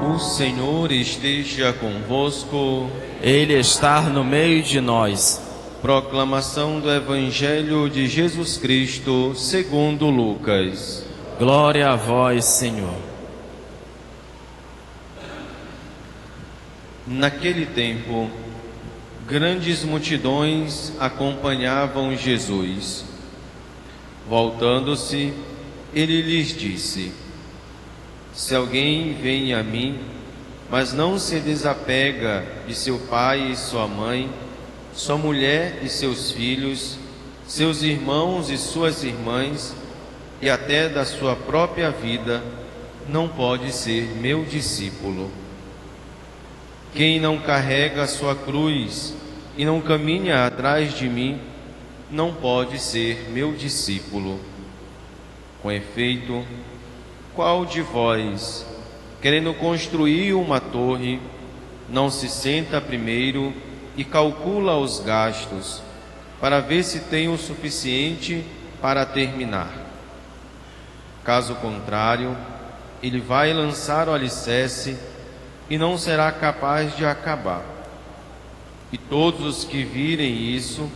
O Senhor esteja convosco. Ele está no meio de nós. Proclamação do Evangelho de Jesus Cristo segundo Lucas. Glória a vós, Senhor. Naquele tempo, grandes multidões acompanhavam Jesus. Voltando-se, ele lhes disse: Se alguém vem a mim, mas não se desapega de seu pai e sua mãe, sua mulher e seus filhos, seus irmãos e suas irmãs, e até da sua própria vida, não pode ser meu discípulo. Quem não carrega a sua cruz e não caminha atrás de mim, não pode ser meu discípulo. Com efeito, qual de vós, querendo construir uma torre, não se senta primeiro e calcula os gastos, para ver se tem o suficiente para terminar? Caso contrário, ele vai lançar o alicerce e não será capaz de acabar. E todos os que virem isso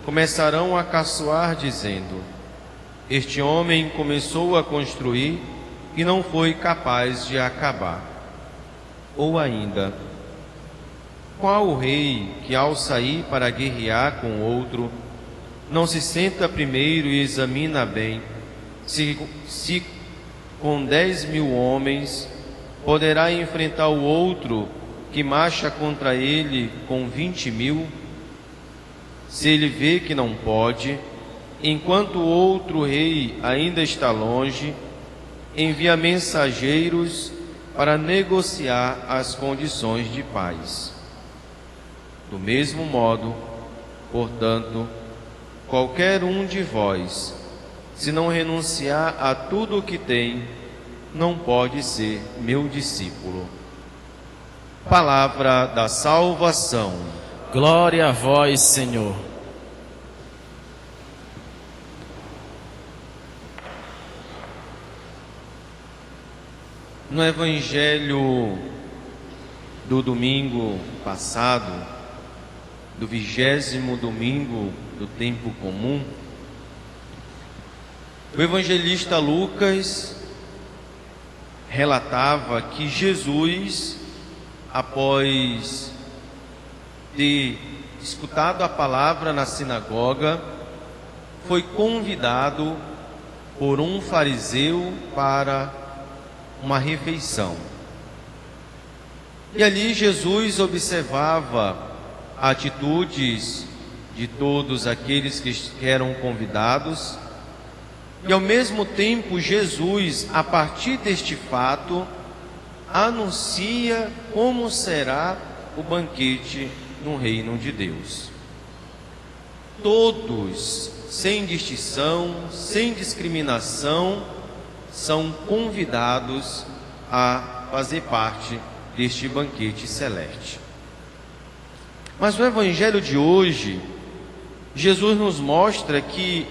começarão a caçoar, dizendo: Este homem começou a construir e não foi capaz de acabar. Ou ainda, qual o rei que, ao sair para guerrear com outro, não se senta primeiro e examina bem se com 10.000 homens poderá enfrentar o outro que marcha contra ele com 20.000? Se ele vê que não pode, enquanto o outro rei ainda está longe, envia mensageiros para negociar as condições de paz. Do mesmo modo, portanto, qualquer um de vós, se não renunciar a tudo o que tem, não pode ser meu discípulo. Palavra da salvação. Glória a vós, Senhor. No Evangelho do domingo passado, do 20º domingo do tempo comum, o evangelista Lucas relatava que Jesus, após ter escutado a palavra na sinagoga, foi convidado por um fariseu para uma refeição. E ali Jesus observava atitudes de todos aqueles que eram convidados, e ao mesmo tempo Jesus, a partir deste fato, anuncia como será o banquete no reino de Deus. Todos, sem distinção, sem discriminação, são convidados a fazer parte deste banquete celeste. Mas no Evangelho de hoje, Jesus nos mostra que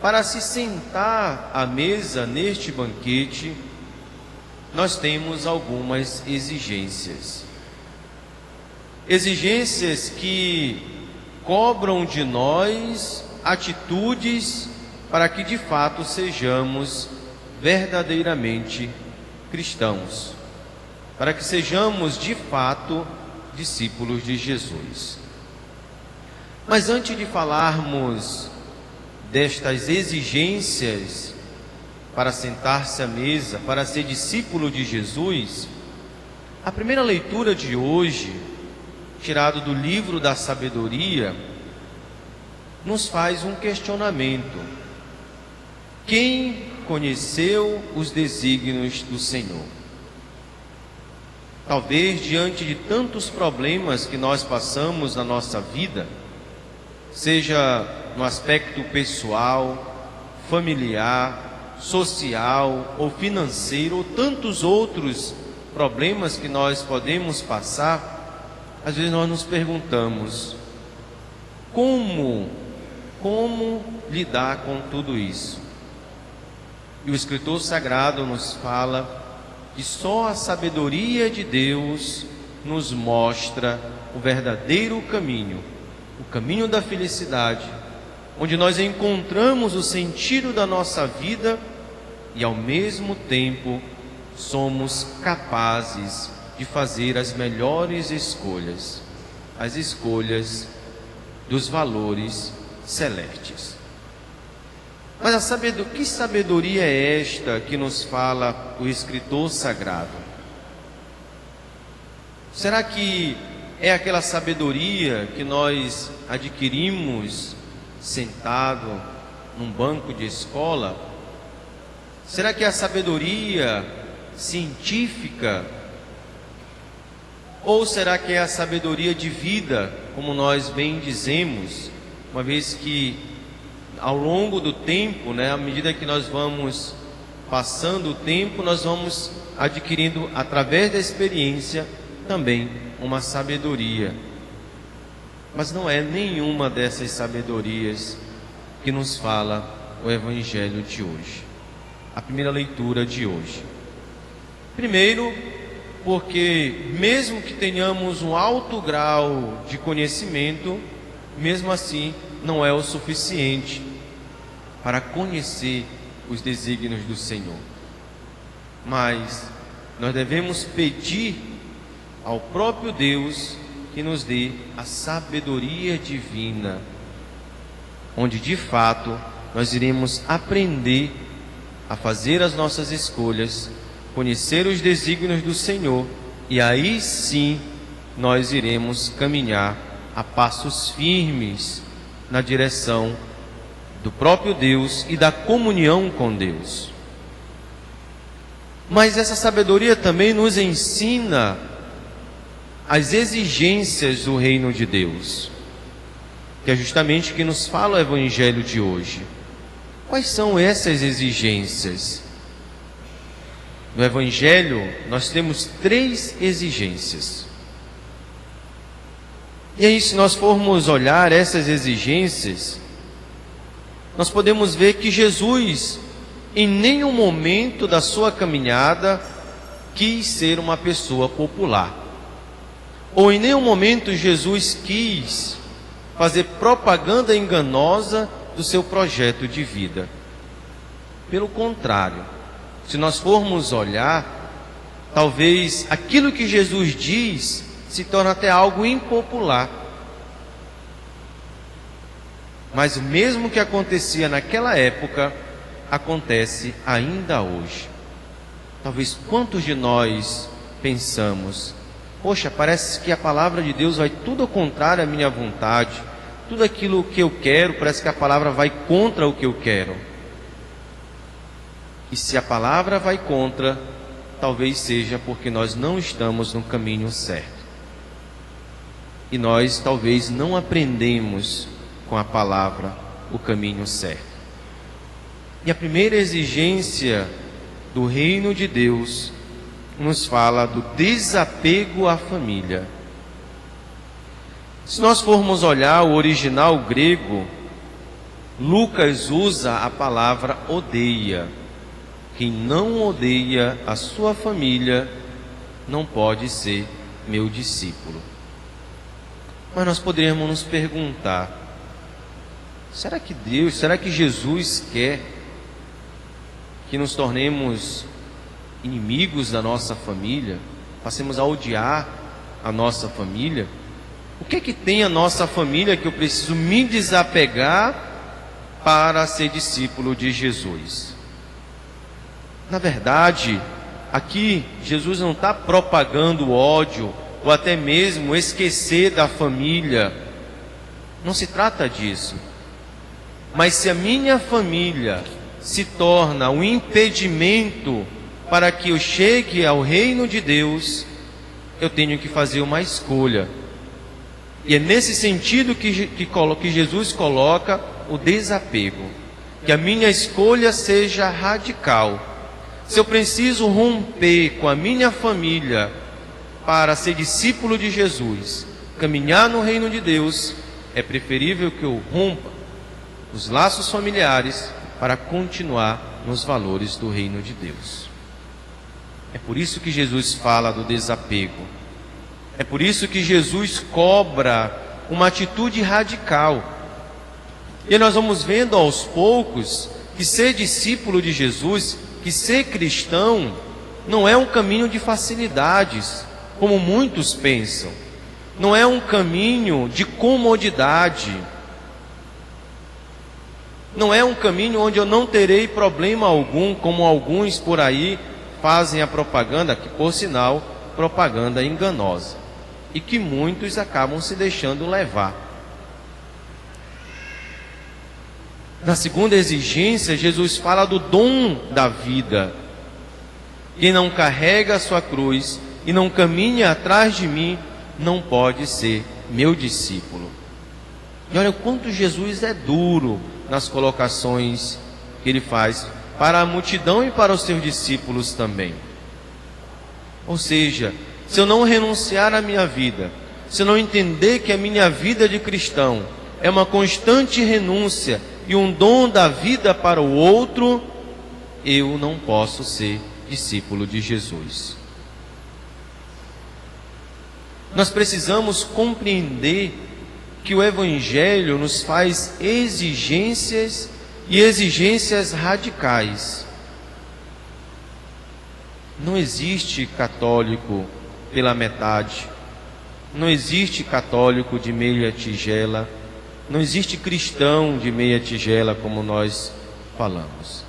para se sentar à mesa neste banquete, nós temos algumas exigências. Exigências que cobram de nós atitudes para que de fato sejamos verdadeiramente cristãos, para que sejamos de fato discípulos de Jesus. Mas antes de falarmos destas exigências para sentar-se à mesa, para ser discípulo de Jesus, a primeira leitura de hoje, tirado do livro da sabedoria, nos faz um questionamento: quem conheceu os desígnios do Senhor? Talvez diante de tantos problemas que nós passamos na nossa vida, seja no aspecto pessoal, familiar, social ou financeiro, ou tantos outros problemas que nós podemos passar, às vezes nós nos perguntamos: como lidar com tudo isso? E o Escritor Sagrado nos fala que só a sabedoria de Deus nos mostra o verdadeiro caminho, o caminho da felicidade, onde nós encontramos o sentido da nossa vida e, ao mesmo tempo, somos capazes de fazer as melhores escolhas, as escolhas dos valores celestes. Mas que sabedoria é esta que nos fala o escritor sagrado? Será que é aquela sabedoria que nós adquirimos sentado num banco de escola? Será que é a sabedoria científica? Ou será que é a sabedoria de vida, como nós bem dizemos, uma vez que ao longo do tempo, à medida que nós vamos passando o tempo, nós vamos adquirindo, através da experiência, também uma sabedoria. Mas não é nenhuma dessas sabedorias que nos fala o Evangelho de hoje, a primeira leitura de hoje. Primeiro, porque mesmo que tenhamos um alto grau de conhecimento, mesmo assim não é o suficiente para conhecer os desígnios do Senhor. Mas nós devemos pedir ao próprio Deus que nos dê a sabedoria divina, onde de fato nós iremos aprender a fazer as nossas escolhas, conhecer os desígnios do Senhor, e aí sim nós iremos caminhar a passos firmes na direção do próprio Deus e da comunhão com Deus. Mas essa sabedoria também nos ensina as exigências do reino de Deus, que é justamente o que nos fala o Evangelho de hoje. Quais são essas exigências? No Evangelho nós temos 3 exigências. E aí, se nós formos olhar essas exigências, nós podemos ver que Jesus, em nenhum momento da sua caminhada, quis ser uma pessoa popular. Ou em nenhum momento Jesus quis fazer propaganda enganosa do seu projeto de vida. Pelo contrário, se nós formos olhar, talvez aquilo que Jesus diz se torna até algo impopular. Mas o mesmo que acontecia naquela época, acontece ainda hoje. Talvez quantos de nós pensamos: poxa, parece que a palavra de Deus vai tudo ao contrário à minha vontade. Tudo aquilo que eu quero, parece que a palavra vai contra o que eu quero. E se a palavra vai contra, talvez seja porque nós não estamos no caminho certo. E nós talvez não aprendemos com a palavra o caminho certo. E a primeira exigência do reino de Deus nos fala do desapego à família. Se nós formos olhar o original grego, Lucas usa a palavra odeia. Quem não odeia a sua família não pode ser meu discípulo. Mas nós poderíamos nos perguntar: será que Jesus quer que nos tornemos inimigos da nossa família? Passemos a odiar a nossa família? O que é que tem a nossa família que eu preciso me desapegar para ser discípulo de Jesus? Na verdade, aqui Jesus não está propagando ódio ou até mesmo esquecer da família. Não se trata disso. Mas se a minha família se torna um impedimento para que eu chegue ao reino de Deus, eu tenho que fazer uma escolha. E é nesse sentido que Jesus coloca o desapego. Que a minha escolha seja radical. Se eu preciso romper com a minha família para ser discípulo de Jesus, caminhar no reino de Deus, é preferível que eu rompa os laços familiares para continuar nos valores do reino de Deus. É por isso que Jesus fala do desapego. É por isso que Jesus cobra uma atitude radical. E nós vamos vendo aos poucos que ser discípulo de Jesus, que ser cristão, não é um caminho de facilidades, como muitos pensam. Não é um caminho de comodidade. Não é um caminho onde eu não terei problema algum, como alguns por aí fazem a propaganda, que por sinal, propaganda enganosa, e que muitos acabam se deixando levar. Na segunda exigência, Jesus fala do dom da vida. Quem não carrega a sua cruz e não caminha atrás de mim, não pode ser meu discípulo. E olha o quanto Jesus é duro nas colocações que ele faz para a multidão e para os seus discípulos também. Ou seja, se eu não renunciar à minha vida, se eu não entender que a minha vida de cristão é uma constante renúncia e um dom da vida para o outro, eu não posso ser discípulo de Jesus. Nós precisamos compreender que o Evangelho nos faz exigências e exigências radicais. Não existe católico pela metade, não existe católico de meia tigela, não existe cristão de meia tigela, como nós falamos.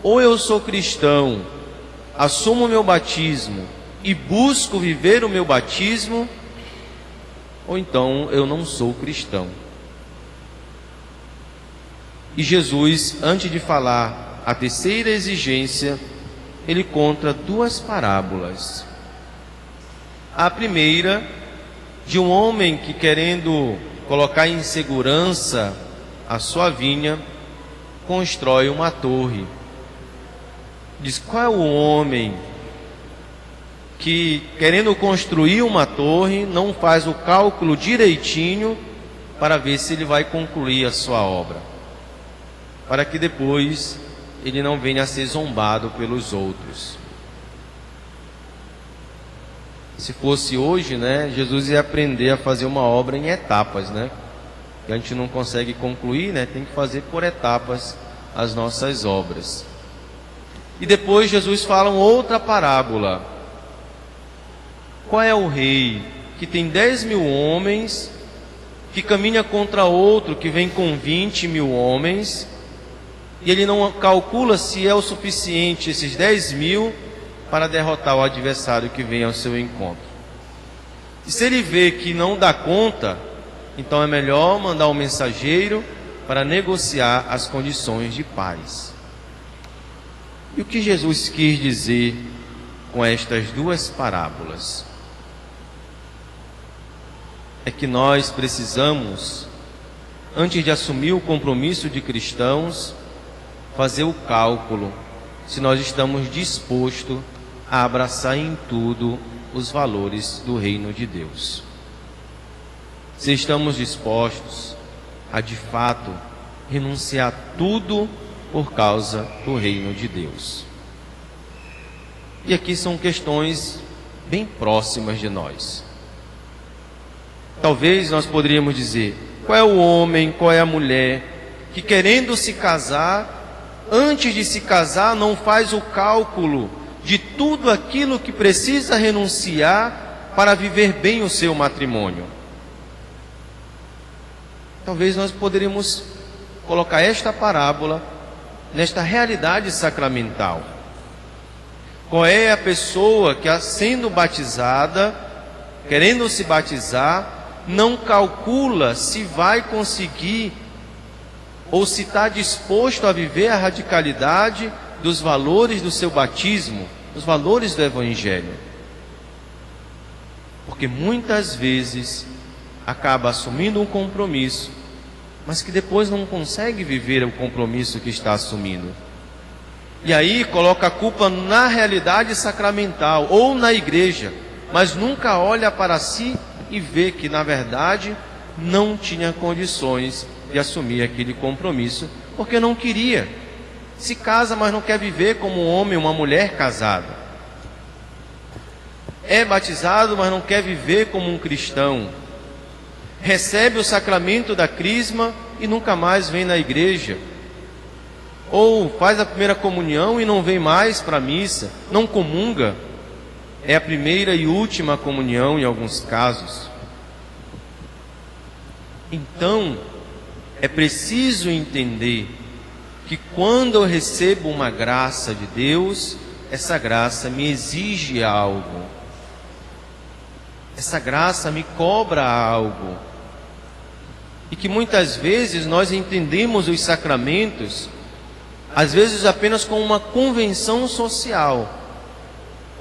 Ou eu sou cristão, assumo o meu batismo e busco viver o meu batismo, ou então eu não sou cristão. E Jesus, antes de falar a terceira exigência, ele conta duas parábolas. A primeira, de um homem que, querendo colocar em segurança a sua vinha, constrói uma torre. Diz: qual é o homem que, querendo construir uma torre, não faz o cálculo direitinho para ver se ele vai concluir a sua obra, para que depois ele não venha a ser zombado pelos outros? Se fosse hoje, né, Jesus ia aprender a fazer uma obra em etapas, né? Que a gente não consegue concluir, né? Tem que fazer por etapas as nossas obras. E depois Jesus fala uma outra parábola. Qual é o rei que tem 10.000 homens, que caminha contra outro que vem com 20.000 homens, e ele não calcula se é o suficiente esses 10.000 para derrotar o adversário que vem ao seu encontro? E se ele vê que não dá conta, então é melhor mandar um mensageiro para negociar as condições de paz. E o que Jesus quis dizer com estas duas parábolas? É que nós precisamos, antes de assumir o compromisso de cristãos, fazer o cálculo se nós estamos dispostos a abraçar em tudo os valores do reino de Deus. Se estamos dispostos a, de fato, renunciar tudo por causa do reino de Deus. E aqui são questões bem próximas de nós. Talvez nós poderíamos dizer: qual é o homem, qual é a mulher que, querendo se casar, antes de se casar não faz o cálculo de tudo aquilo que precisa renunciar para viver bem o seu matrimônio? Talvez nós poderíamos colocar esta parábola nesta realidade sacramental. Qual é a pessoa que, sendo batizada, querendo se batizar, não calcula se vai conseguir ou se está disposto a viver a radicalidade dos valores do seu batismo, os valores do Evangelho? Porque muitas vezes acaba assumindo um compromisso, mas que depois não consegue viver o compromisso que está assumindo. E aí coloca a culpa na realidade sacramental ou na igreja, mas nunca olha para si e vê que, na verdade, não tinha condições de assumir aquele compromisso, porque não queria. Se casa, mas não quer viver como um homem e uma mulher casada. é batizado, mas não quer viver como um cristão, recebe o sacramento da crisma e nunca mais vem na igreja, ou faz a primeira comunhão e não vem mais para a missa, não comunga, é a primeira e última comunhão em alguns casos. Então, é preciso entender que quando eu recebo uma graça de Deus, essa graça me exige algo, essa graça me cobra algo, e que muitas vezes nós entendemos os sacramentos, às vezes apenas como uma convenção social,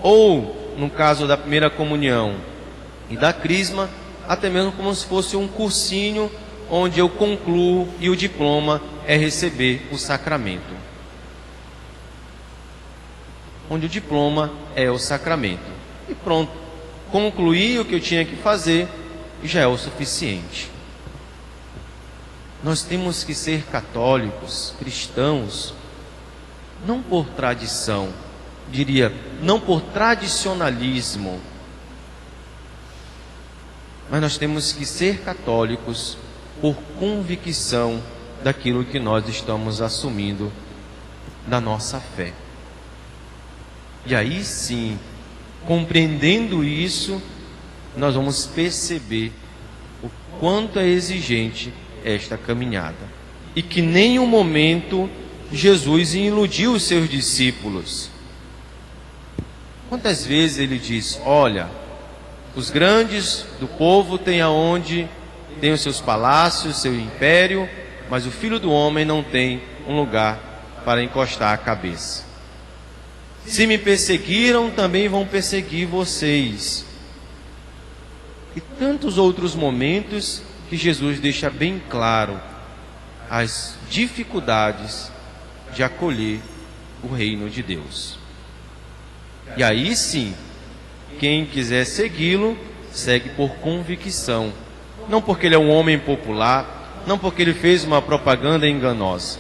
ou, no caso da primeira comunhão e da crisma, até mesmo como se fosse um cursinho onde eu concluo e o diploma é receber o sacramento. Onde o diploma é o sacramento. E pronto, concluí o que eu tinha que fazer e já é o suficiente. Nós temos que ser católicos, cristãos, não por tradição, diria, não por tradicionalismo, mas nós temos que ser católicos por convicção daquilo que nós estamos assumindo da nossa fé. E aí sim, compreendendo isso, nós vamos perceber o quanto é exigente esta caminhada. E que em nenhum momento Jesus iludiu os seus discípulos. Quantas vezes ele diz: olha, os grandes do povo têm os seus palácios, seu império, mas o Filho do Homem não tem um lugar para encostar a cabeça. Se me perseguiram, também vão perseguir vocês. E tantos outros momentos que Jesus deixa bem claro as dificuldades de acolher o reino de Deus. E aí sim, quem quiser segui-lo, segue por convicção. Não porque ele é um homem popular, não porque ele fez uma propaganda enganosa,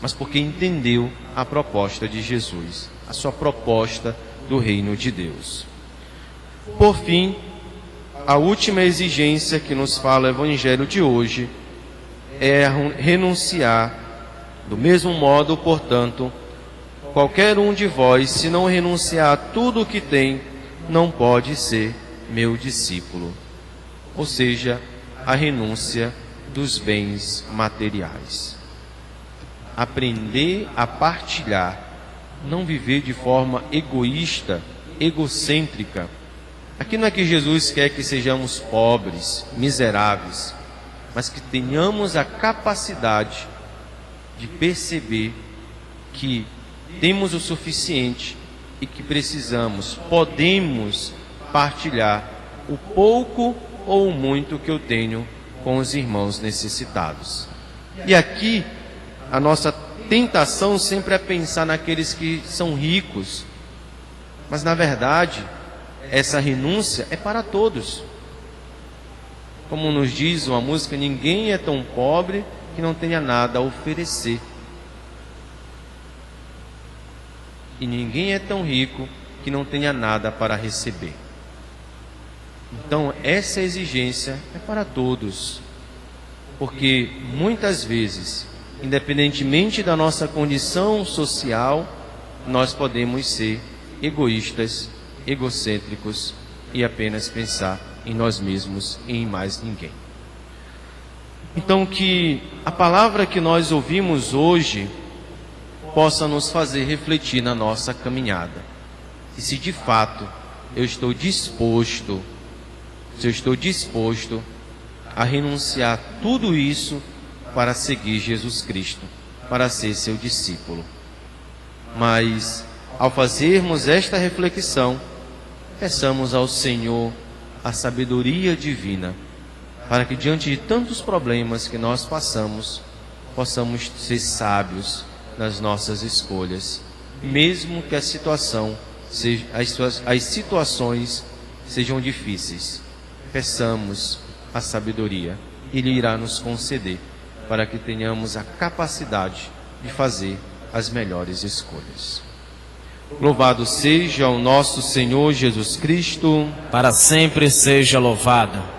mas porque entendeu a proposta de Jesus, a sua proposta do reino de Deus. Por fim, a última exigência que nos fala o Evangelho de hoje é renunciar. Do mesmo modo, portanto, qualquer um de vós, se não renunciar a tudo o que tem, não pode ser meu discípulo. Ou seja, a renúncia dos bens materiais. Aprender a partilhar, não viver de forma egoísta, egocêntrica. Aqui não é que Jesus quer que sejamos pobres, miseráveis, mas que tenhamos a capacidade de perceber que temos o suficiente e que podemos partilhar o pouco ou o muito que eu tenho com os irmãos necessitados. E aqui a nossa tentação sempre é pensar naqueles que são ricos, mas na verdade essa renúncia é para todos. Como nos diz uma música, ninguém é tão pobre que não tenha nada a oferecer. E ninguém é tão rico que não tenha nada para receber. Então, essa exigência é para todos. Porque muitas vezes, independentemente da nossa condição social, nós podemos ser egoístas, egocêntricos e apenas pensar em nós mesmos e em mais ninguém. Então, que a palavra que nós ouvimos hoje possa nos fazer refletir na nossa caminhada. E se de fato eu estou disposto, a renunciar tudo isso para seguir Jesus Cristo, para ser seu discípulo. Mas, ao fazermos esta reflexão, peçamos ao Senhor a sabedoria divina, para que diante de tantos problemas que nós passamos, possamos ser sábios nas nossas escolhas, mesmo que as situações sejam difíceis. Peçamos a sabedoria, Ele irá nos conceder, para que tenhamos a capacidade de fazer as melhores escolhas. Louvado seja o nosso Senhor Jesus Cristo. Para sempre seja louvado.